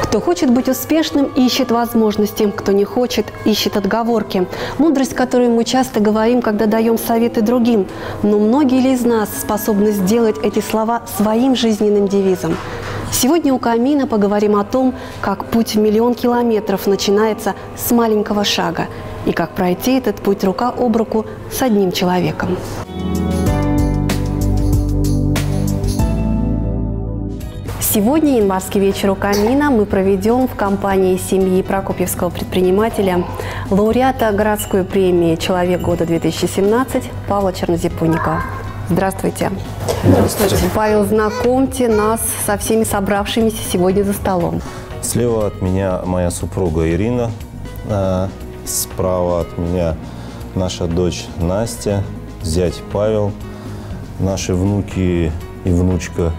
Кто хочет быть успешным, ищет возможности. Кто не хочет, ищет отговорки. Мудрость, которую мы часто говорим, когда даем советы другим. Но многие ли из нас способны сделать эти слова своим жизненным девизом? Сегодня у камина поговорим о том, как путь в 1 000 000 километров начинается с маленького шага. И как пройти этот путь рука об руку с одним человеком. Сегодня январский вечер у камина мы проведем в компании семьи прокопьевского предпринимателя, лауреата городской премии «Человек года-2017» Павла Чернозипунникова. Здравствуйте. Здравствуйте. Павел, знакомьте нас со всеми собравшимися сегодня за столом. Слева от меня моя супруга Ирина, справа от меня наша дочь Настя, зять Павел, наши внуки и внучка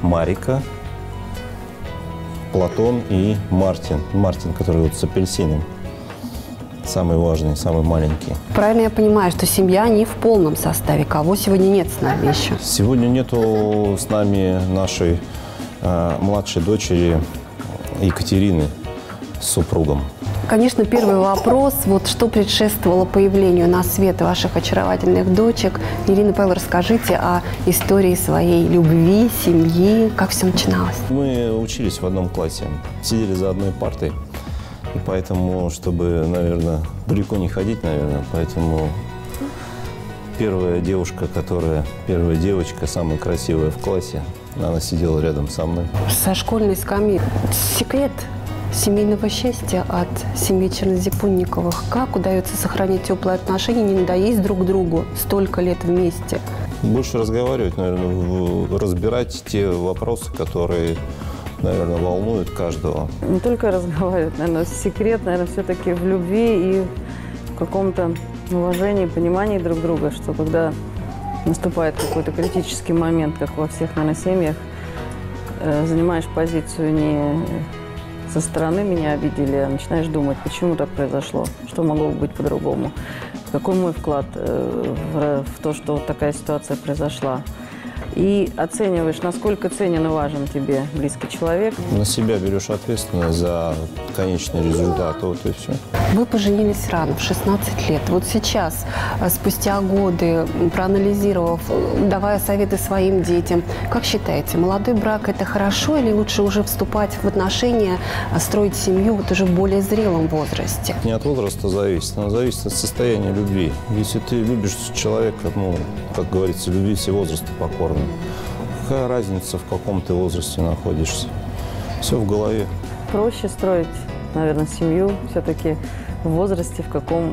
Марика, Платон и Мартин. Мартин, который вот с апельсином. Самый важный, самый маленький. Правильно я понимаю, что семья не в полном составе. Кого сегодня нет с нами еще? Сегодня нету с нами нашей младшей дочери Екатерины с супругом. Конечно, первый вопрос, вот что предшествовало появлению на свет ваших очаровательных дочек. Ирина, Павел, расскажите о истории своей любви, семьи, как все начиналось. Мы учились в одном классе, сидели за одной партой, и поэтому, чтобы, наверное, далеко не ходить, поэтому первая девушка, первая девочка, самая красивая в классе, она сидела рядом со мной. Со школьной скамьи. Секрет семейного счастья от семьи Чернозипунниковых. Как удается сохранить теплые отношения, не надоесть друг другу столько лет вместе? Больше разговаривать, наверное, разбирать те вопросы, которые, наверное, волнуют каждого. Не только разговаривать, наверное, секрет, наверное, все-таки в любви и в каком-то уважении, понимании друг друга, что когда наступает какой-то критический момент, как во всех, наверное, семьях, занимаешь позицию не со стороны меня обидели, а начинаешь думать, почему так произошло, что могло бы быть по-другому, какой мой вклад в то, что вот такая ситуация произошла. И оцениваешь, насколько ценен и важен тебе близкий человек. На себя берешь ответственность за конечный результат, вот и все. Вы поженились рано, в 16 лет. Вот сейчас, спустя годы, проанализировав, давая советы своим детям, как считаете, молодой брак – это хорошо или лучше уже вступать в отношения, строить семью вот уже в более зрелом возрасте? Не от возраста зависит, но зависит от состояния любви. Если ты любишь человека, как говорится, любви все возраста покорны. Какая разница, в каком ты возрасте находишься? Все в голове. Проще строить, наверное, семью все-таки в возрасте, в каком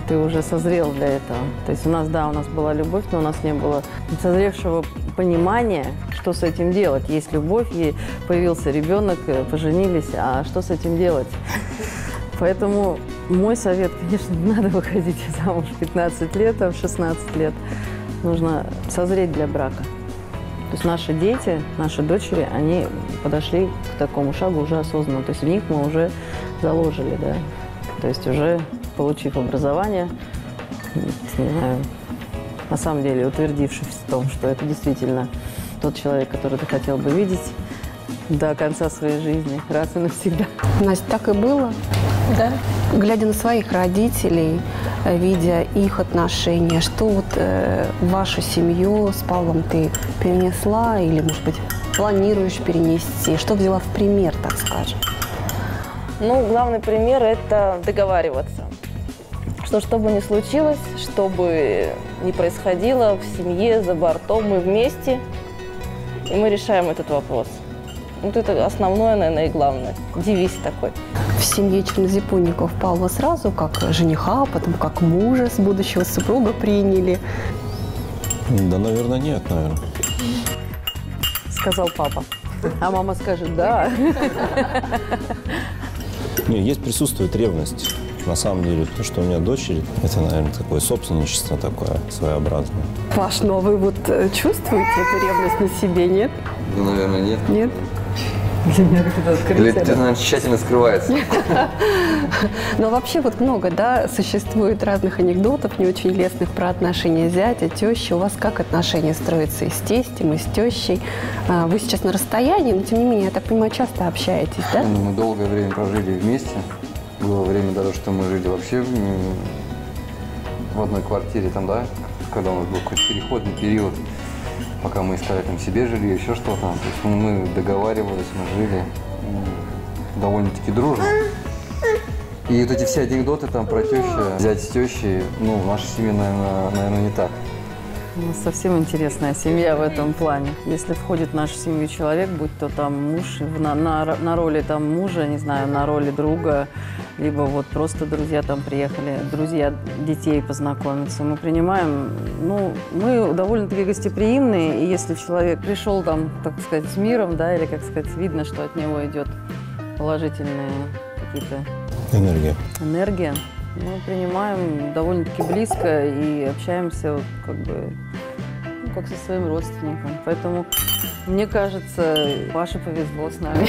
ты уже созрел для этого. То есть у нас была любовь, но у нас не было созревшего понимания, что с этим делать. Есть любовь, и появился ребенок, поженились, а что с этим делать? Поэтому мой совет, конечно, не надо выходить замуж в 15 лет, в 16 лет. Нужно созреть для брака. То есть наши дети, наши дочери, они подошли к такому шагу уже осознанно. То есть в них мы уже заложили, да. То есть уже получив образование, не знаю, на самом деле утвердившись в том, что это действительно тот человек, который ты хотел бы видеть до конца своей жизни, раз и навсегда. Настя, так и было? Да. Глядя на своих родителей, видя их отношения, что вот вашу семью с Павлом ты перенесла или, может быть, планируешь перенести? Что взяла в пример, так скажем? Ну, главный пример – это договариваться. Что бы ни случилось, что бы ни происходило в семье, за бортом, мы вместе, и мы решаем этот вопрос. Вот это основное, наверное, и главное. Девиз такой. В семье Чернозипунников Павла сразу как жениха, потом как мужа с будущего супруга приняли? Да, наверное, нет, наверное. Сказал папа. А мама скажет «да». Нет, есть присутствует ревность. На самом деле, то, что у меня дочери, это, наверное, такое собственничество такое своеобразное. Паш, ну а вы вот чувствуете эту ревность на себе, нет? Ну, наверное, нет. Нет? Для меня как-то Или открытие. это, наверное, тщательно скрывается. Но вообще вот много, да, существует разных анекдотов не очень лестных про отношения зятя, тещи. У вас как отношения строятся и с тестем, и с тещей? Вы сейчас на расстоянии, но тем не менее, я так понимаю, часто общаетесь, да? Мы долгое время прожили вместе. Было время даже, что мы жили вообще в одной квартире, там, да, когда у нас был какой-то переходный период, пока мы искали там себе жилье, еще что-то. То есть мы договаривались, мы жили довольно-таки дружно. И вот эти все анекдоты там про тещу, зять с тещей, ну, в нашей семье, наверное, не так. У нас совсем интересная семья в этом плане. Если входит в нашу семью человек, будь то там муж, на роли там мужа, не знаю, на роли друга, либо вот просто друзья там приехали, друзья детей познакомиться, мы принимаем, ну, мы довольно-таки гостеприимные, и если человек пришел там, так сказать, с миром, да, или, как сказать, видно, что от него идет положительные какие-то энергия, мы принимаем довольно-таки близко и общаемся вот, как бы, ну, как со своим родственником. Поэтому, мне кажется, Паше повезло с нами.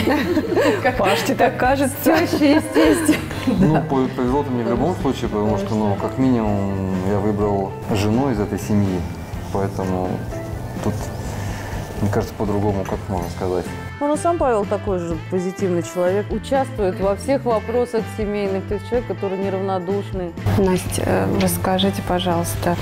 Паш, тебе так кажется? Теща и тесть. Ну, повезло-то мне в любом случае, потому что, ну, как минимум, я выбрал жену из этой семьи, поэтому тут, мне кажется, по-другому, как можно сказать. Ну, сам Павел такой же позитивный человек, участвует во всех вопросах семейных, то есть человек, который неравнодушный. Настя, расскажите, пожалуйста,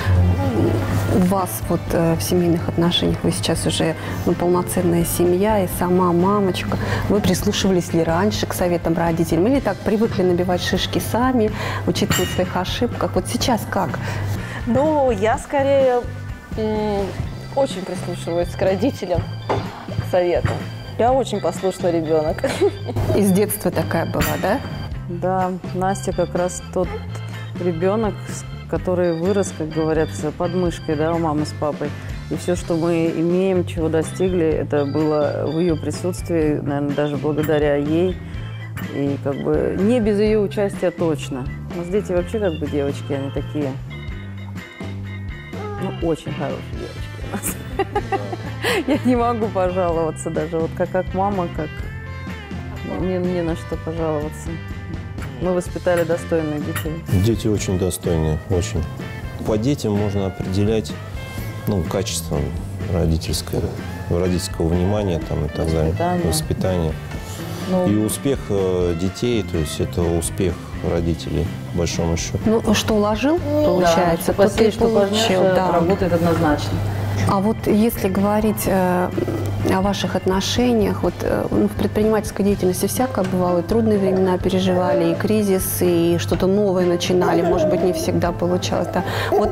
у вас вот в семейных отношениях, вы сейчас уже полноценная семья и сама мамочка, вы прислушивались ли раньше к советам родителям или так привыкли набивать шишки сами, учиться на своих ошибках? Вот сейчас как? Ну, я скорее очень прислушиваюсь к родителям, к советам. Я очень послушный ребенок. Из детства такая была, да? Да, Настя как раз тот ребенок, который вырос, как говорится, под мышкой, да, у мамы с папой. И все, что мы имеем, чего достигли, это было в ее присутствии, наверное, даже благодаря ей. И как бы не без ее участия точно. У нас дети вообще как бы девочки, они такие, ну, очень хорошие девочки у нас. Я не могу пожаловаться даже, вот как мама, как не на что пожаловаться. Мы воспитали достойных детей. Дети очень достойные, очень. По детям можно определять, ну, качество родительского внимания там, и так далее, воспитания. Ну, И успех детей, то есть это успех родителей, по большому счету. Ну, что уложил, получается, то ты получил. Да. Работает однозначно. А вот если говорить о ваших отношениях, вот в предпринимательской деятельности всякое бывало, и трудные времена переживали, и кризис, и что-то новое начинали, может быть, не всегда получалось. Да. Вот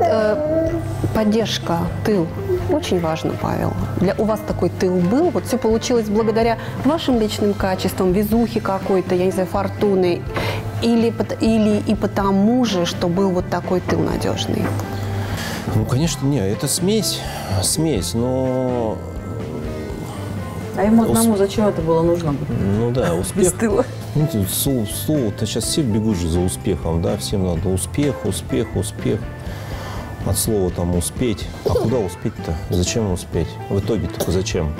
поддержка, тыл, очень важно, Павел. У вас такой тыл был, вот все получилось благодаря вашим личным качествам, везухи какой-то, я не знаю, фортуны, или и потому же, что был вот такой тыл надежный? Ну, конечно, нет, это смесь, но... А ему одному зачем это было нужно? Ну да, успех. Без тыла. Слово-то сейчас все бегут же за успехом, да, всем надо успех. От слова там успеть. А куда успеть-то? Зачем успеть? В итоге только зачем?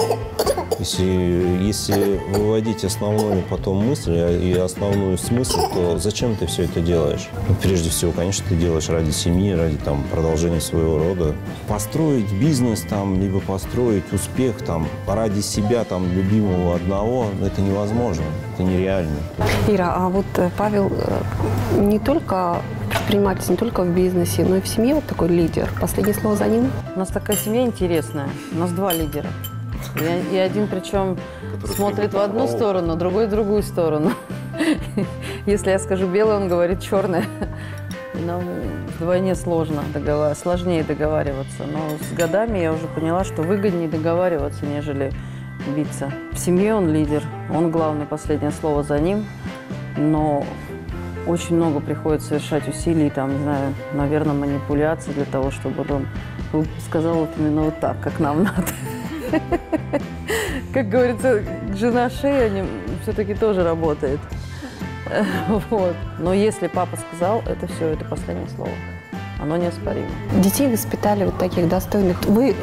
Если выводить основную потом мысль и основную смысл, то зачем ты все это делаешь? Ну, прежде всего, конечно, ты делаешь ради семьи, ради там, продолжения своего рода. Построить бизнес, там, либо построить успех там, ради себя, там, любимого одного, это невозможно, это нереально. Ира, а вот Павел не только предприниматель, не только в бизнесе, но и в семье вот такой лидер. Последнее слово за ним? У нас такая семья интересная. У нас два лидера. И один, причем, смотрит в одну сторону, другой в другую сторону. Если я скажу белое, он говорит черное. Нам вдвойне сложнее договариваться. Но с годами я уже поняла, что выгоднее договариваться, нежели биться. В семье он лидер, он главный, последнее слово за ним. Но очень много приходится совершать усилий, там, не знаю, наверное, манипуляций для того, чтобы он сказал вот именно вот так, как нам надо. Как говорится, жена шея все-таки тоже работает. Вот. Но если папа сказал, это все, это последнее слово. оно неоспоримо. Детей воспитали вот таких достойных. Вы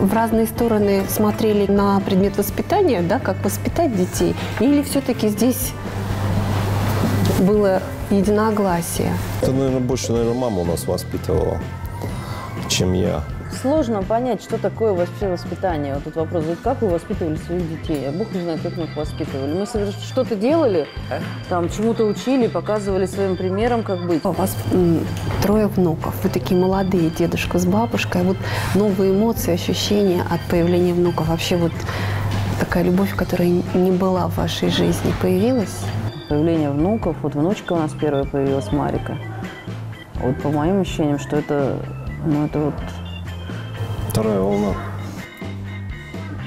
в разные стороны смотрели на предмет воспитания, да, как воспитать детей? Или все-таки здесь было единогласие? Это, наверное, больше, мама у нас воспитывала, чем я. Сложно понять, что такое вообще воспитание. Вот тут вопрос, вот как вы воспитывали своих детей? А Бог не знает, как мы их воспитывали. Мы что-то делали, там чему-то учили, показывали своим примером, как быть. У вас 3 внуков. Вы такие молодые, дедушка с бабушкой. Вот новые эмоции, ощущения от появления внуков. Вообще вот такая любовь, которая не была в вашей жизни, появилась? Появление внуков, вот внучка у нас первая появилась, Марика. Вот по моим ощущениям, что это, ну это вот... Вторая волна.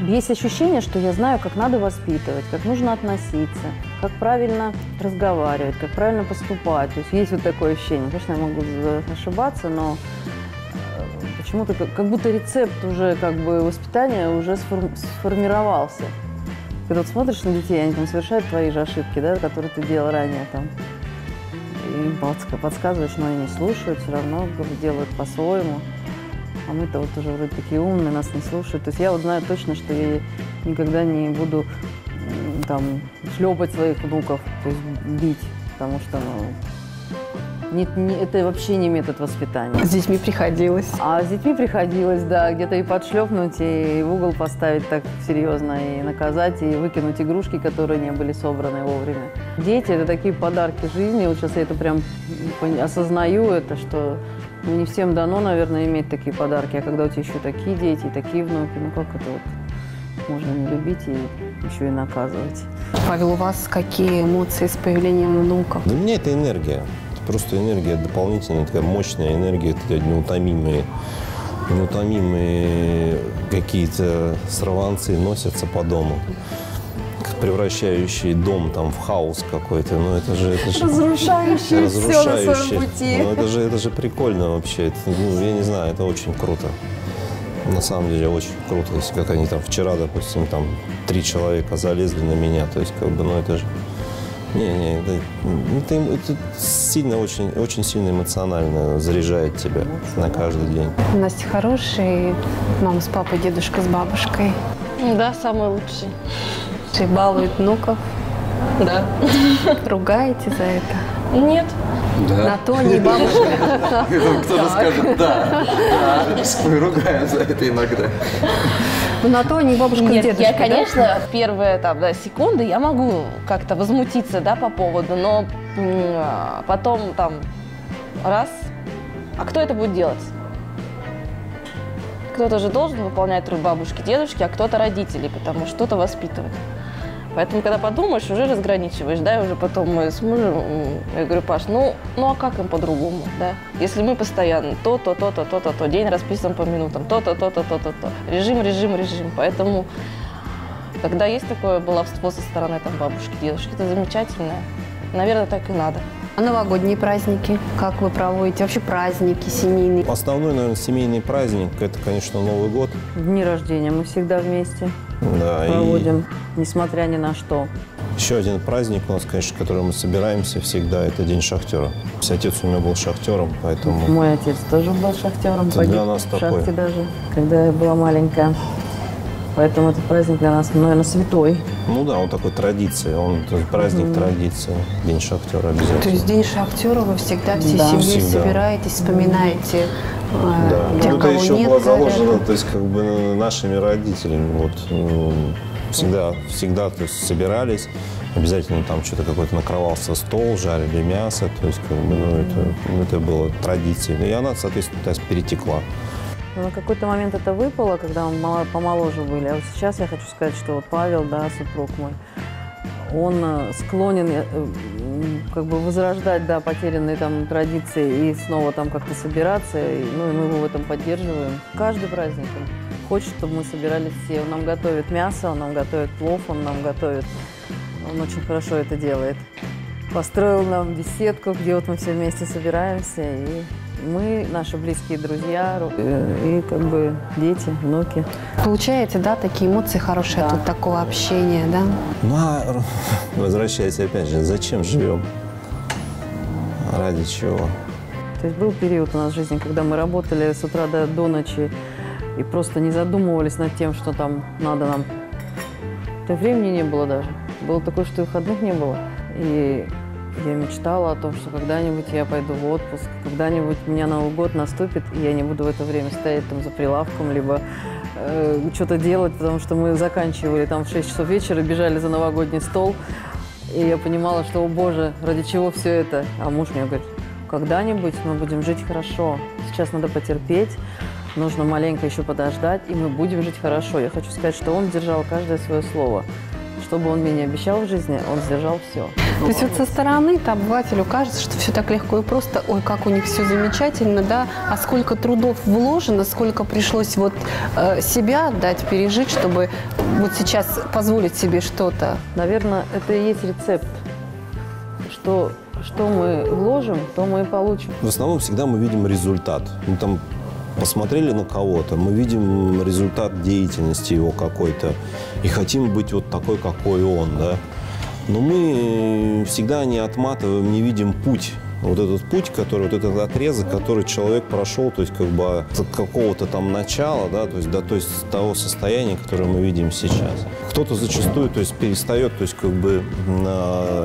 Есть ощущение, что я знаю, как надо воспитывать, как нужно относиться, как правильно разговаривать, как правильно поступать. То есть вот такое ощущение. Конечно, я могу ошибаться, но почему-то как будто рецепт уже как бы воспитания уже сформировался. Когда вот смотришь на детей, они там совершают твои же ошибки, да, которые ты делал ранее там. И им подсказываешь, но они не слушают, все равно делают по-своему. А мы-то вот уже вроде такие умные, нас не слушают. То есть я вот знаю точно, что я никогда не буду там шлепать своих внуков, то есть бить, потому что это вообще не метод воспитания. С детьми приходилось. А с детьми приходилось, да, где-то и подшлепнуть, и в угол поставить так серьезно, и наказать, и выкинуть игрушки, которые не были собраны вовремя. Дети – это такие подарки жизни. Вот сейчас я это прям осознаю, это что не всем дано, наверное, иметь такие подарки. А когда у тебя еще такие дети, и такие внуки, ну как это вот можно не любить и еще и наказывать. Павел, у вас какие эмоции с появлением внуков? Для меня это энергия. Просто энергия дополнительная, такая мощная энергия, это неутомимые какие-то сорванцы носятся по дому, превращающие дом там в хаос какой-то. Ну это же Разрушающие все на своем пути. Ну это же прикольно вообще. Это, ну, я не знаю, это очень круто. На самом деле очень круто, если как они там вчера, допустим, там 3 человека залезли на меня, то есть как бы, ну это же... это сильно, очень сильно эмоционально заряжает тебя на каждый день. Настя хороший, мама с папой, дедушка с бабушкой. Да, самый лучший. И балует внуков. Да. Ругаете за это? Нет. На то не бабушка. Кто-то скажет, да, мы ругаем за это иногда. Ну, на то не бабушка с Нет, дедушкой, я, да? конечно, в первые там, секунды я могу как-то возмутиться, да, по поводу, но потом там раз, а кто это будет делать? Кто-то же должен выполнять роль бабушки, дедушки, а кто-то родителей, потому что кто-то воспитывает. Поэтому, когда подумаешь, уже разграничиваешь, да, и уже потом мы с мужем, я говорю, Паш, ну а как им по-другому, да? Если мы постоянно то, день расписан по минутам, то. Режим. Поэтому, когда есть такое баловство со стороны там бабушки, дедушки, это замечательно. Наверное, так и надо. А новогодние праздники? Как вы проводите? Вообще праздники семейные? Основной, наверное, семейный праздник – это, конечно, Новый год. Дни рождения мы всегда вместе проводим, несмотря ни на что. Еще один праздник у нас, конечно, который мы собираемся всегда, это День шахтера. Отец у меня был шахтером, поэтому... Мой отец тоже был шахтером, это погиб для нас в шахте такой. даже, когда я была маленькая. Поэтому этот праздник для нас, наверное, святой. Ну да, он такой традиция, праздник традиции, День шахтера обязательно. То есть День шахтера вы всегда всей Да. семьей Всегда. собираетесь, вспоминаете Да. тех, Ну, это кого еще нет. было говорят. заложено, то есть как бы нашими родителями. Вот, всегда то есть, собирались, обязательно там что-то какой-то накрывался стол, жарили мясо, то есть как бы, это было традицией. И она, соответственно, перетекла. Но на какой-то момент это выпало, когда мы помоложе были. А вот сейчас я хочу сказать, что вот Павел, да, супруг мой, он склонен как бы возрождать, да, потерянные там традиции и снова там как-то собираться. И мы его в этом поддерживаем. Каждый праздник он хочет, чтобы мы собирались все. Он нам готовит мясо, он нам готовит плов, он нам готовит. Он очень хорошо это делает. Построил нам беседку, где вот мы все вместе собираемся. И мы, наши близкие друзья, и как бы дети, внуки. Получаете, да, такие эмоции хорошие Да. от вот такого общения, да? Ну, а возвращаясь опять же, зачем живем? Ради чего? То То есть был период у нас в жизни, когда мы работали с утра до ночи и просто не задумывались над тем, что там надо нам. Да и времени не было даже. Было такое, что и выходных не было. И я мечтала о том, что когда-нибудь я пойду в отпуск, когда-нибудь у меня Новый год наступит, и я не буду в это время стоять там за прилавком, либо что-то делать, потому что мы заканчивали там в 6 часов вечера, бежали за новогодний стол, и я понимала, что, о боже, ради чего все это? А муж мне говорит, когда-нибудь мы будем жить хорошо, сейчас надо потерпеть, нужно маленько еще подождать, и мы будем жить хорошо. Я хочу сказать, что он держал каждое свое слово. Что бы он мне не обещал в жизни, он сдержал все. То есть вот со стороны-то обывателю кажется, что все так легко и просто, ой, как у них все замечательно, да, а сколько трудов вложено, сколько пришлось вот себя отдать, пережить, чтобы вот сейчас позволить себе что-то. Наверное, это и есть рецепт. Что мы вложим, то мы и получим. В основном всегда мы видим результат. Мы там посмотрели на кого-то, мы видим результат деятельности его какой-то и хотим быть вот такой, какой он, да. Но мы всегда не отматываем, не видим путь. Вот этот путь, который, вот этот отрезок, который человек прошел, то есть как бы от какого-то там начала, да, то есть до того состояния, которое мы видим сейчас. Кто-то зачастую, то есть перестает, то есть как бы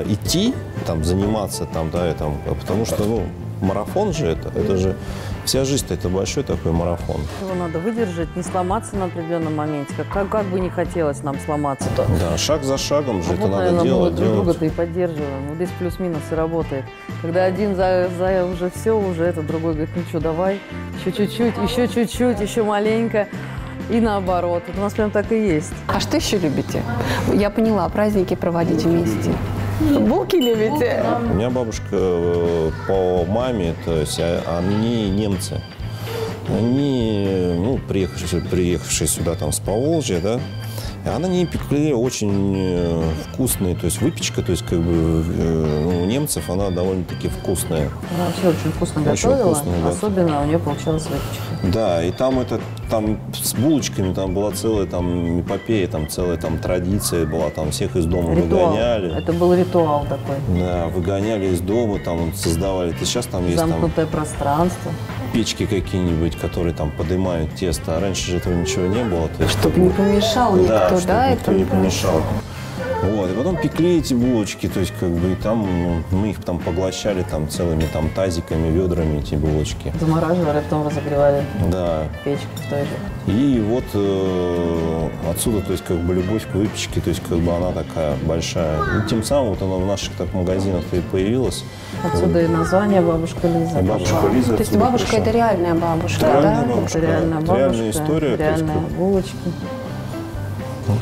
идти, там, заниматься там, да, и там, потому что, ну, марафон же это же вся жизнь-то это большой такой марафон. Его надо выдержать, не сломаться на определенном моменте, как бы не хотелось нам сломаться. Да, шаг за шагом же вот, это надо наверное, делать. Мы друг друга-то и поддерживаем. Вот здесь плюс-минус и работает. Когда один за уже все, уже этот другой говорит, ну что, давай, еще чуть-чуть, еще маленько. И наоборот. Это у нас прям так и есть. А что еще любите? Я поняла, праздники проводить вместе. Булки любите? У меня бабушка по маме, то есть они немцы. Они, ну, приехавшие сюда там с Поволжья, да, и они пекли очень вкусные, то есть выпечка, то есть как бы у немцев она довольно-таки вкусная. Она вообще очень вкусно готовила, особенно у нее получалась выпечка. Да, и там с булочками там была целая там эпопея, там целая там традиция была, там всех из дома выгоняли. Это был ритуал такой. Да, выгоняли из дома, там создавали. И сейчас там есть замкнутое там пространство. Печки какие-нибудь, которые там поднимают тесто. А раньше же этого ничего не было. То есть, чтобы не помешал никто, да? Чтобы да, никто не помешал. Вот, и потом пекли эти булочки, то есть как бы и там мы их там поглощали там целыми там тазиками, ведрами эти булочки. Замораживали, а потом разогревали. Да. Печку в той же. И вот отсюда, то есть как бы любовь к выпечке, то есть как бы она такая большая. И тем самым вот она в наших так магазинах и появилась. Отсюда и название «Бабушка Лиза». Бабушка Лиза. То есть бабушка пришла. Это реальная бабушка, реальная да? Бабушка, это реальная бабушка, реальная история. реальные то есть, булочки.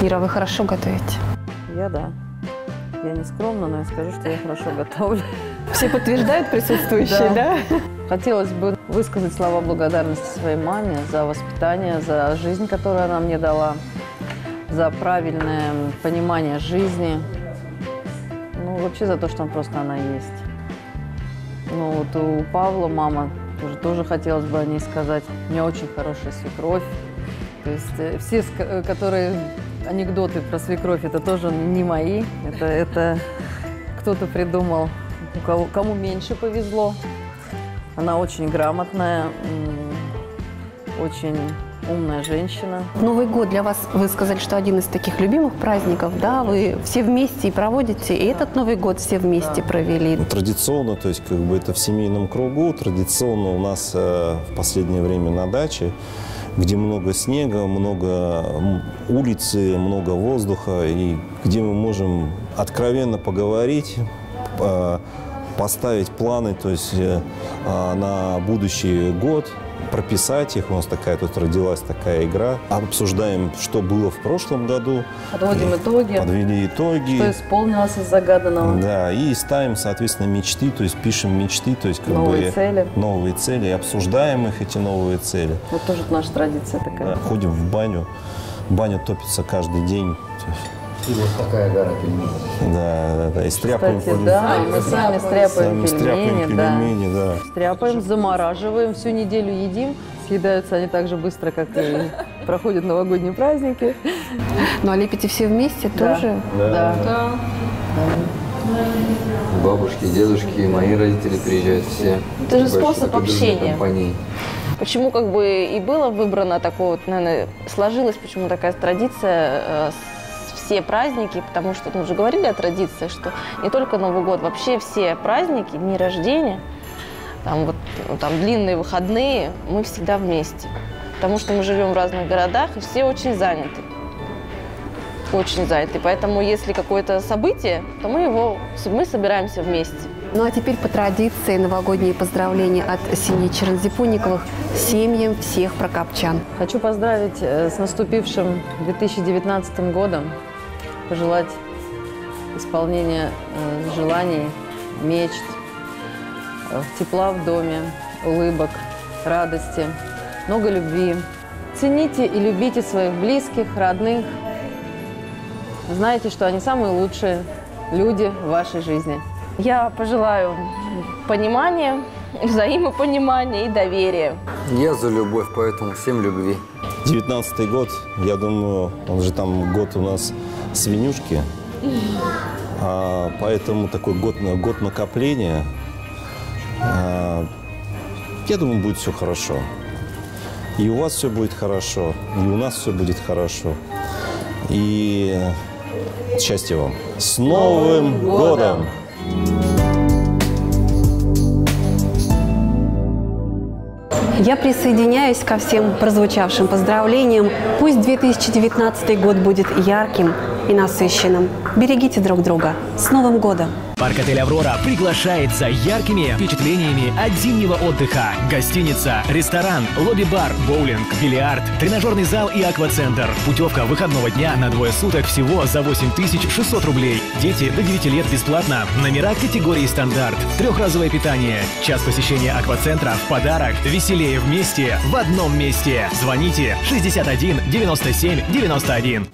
Ира, вы хорошо готовите? Я да. Я не скромна, но я скажу, что я хорошо готовлю. Все подтверждают присутствующие, да? Хотелось бы высказать слова благодарности своей маме за воспитание, за жизнь, которую она мне дала, за правильное понимание жизни. Ну, вообще за то, что она есть. Ну, вот у Павла мама тоже хотелось бы о ней сказать. У меня очень хорошая свекровь. То есть все, которые анекдоты про свекровь, это тоже не мои. Это кто-то придумал, кому меньше повезло. Она очень грамотная, очень умная женщина. Новый год для вас, вы сказали, что один из таких любимых праздников, да? Вы все вместе и проводите, и этот Новый год все вместе провели. Традиционно, то есть как бы это в семейном кругу, традиционно у нас в последнее время на даче, где много снега, много улицы, много воздуха, и где мы можем откровенно поговорить, поставить планы, то есть на будущий год, прописать их. У нас такая тут родилась такая игра. Обсуждаем, что было в прошлом году. Подводим итоги. Подвели итоги. Что исполнилось из загаданного. Да, и ставим, соответственно, мечты, то есть пишем мечты, то есть как новые цели. Новые цели, и обсуждаем их, эти новые цели. Вот тоже наша традиция такая. Да, ходим в баню. Баня топится каждый день. И вот такая гора пельменей. Да. И стряпаем. Кстати, да, мы сами стряпаем пельмени, да. Стряпаем, замораживаем, всю неделю едим. Съедаются они так же быстро, как и проходят новогодние праздники. Ну, а лепите все вместе тоже? Да. Бабушки, дедушки, мои родители приезжают все. Это же Большой способ такой дружной общения. компанией. Почему как бы и было выбрано такое, вот, наверное, сложилась почему такая традиция все праздники, потому что мы уже говорили о традиции, что не только Новый год, вообще все праздники, дни рождения, там, вот, там длинные выходные, мы всегда вместе. Потому что мы живем в разных городах, и все очень заняты. Очень заняты. Поэтому если какое-то событие, то мы собираемся вместе. Ну а теперь по традиции новогодние поздравления от семьи Чернзипунниковых семьям всех прокопчан. Хочу поздравить с наступившим 2019 годом, пожелать исполнения желаний, мечт, тепла в доме, улыбок, радости, много любви. Цените и любите своих близких, родных. Знайте, что они самые лучшие люди в вашей жизни. Я пожелаю понимания, взаимопонимания и доверия. Я за любовь, поэтому всем любви. 19-й год, я думаю, он же там год у нас свинюшки, поэтому такой год накопления. Я думаю, будет все хорошо. И у вас все будет хорошо, и у нас все будет хорошо. И счастья вам. С Новым годом! Я присоединяюсь ко всем прозвучавшим поздравлениям. Пусть 2019 год будет ярким и насыщенным. Берегите друг друга. С Новым годом! Парк-отель «Аврора» приглашает за яркими впечатлениями от зимнего отдыха. Гостиница, ресторан, лобби-бар, боулинг, бильярд, тренажерный зал и аквацентр. Путевка выходного дня на 2 суток всего за 8600 рублей. Дети до 9 лет бесплатно. Номера категории «Стандарт». Трехразовое питание. Час посещения аквацентра в подарок. Веселее вместе в одном месте. Звоните 61 97 91.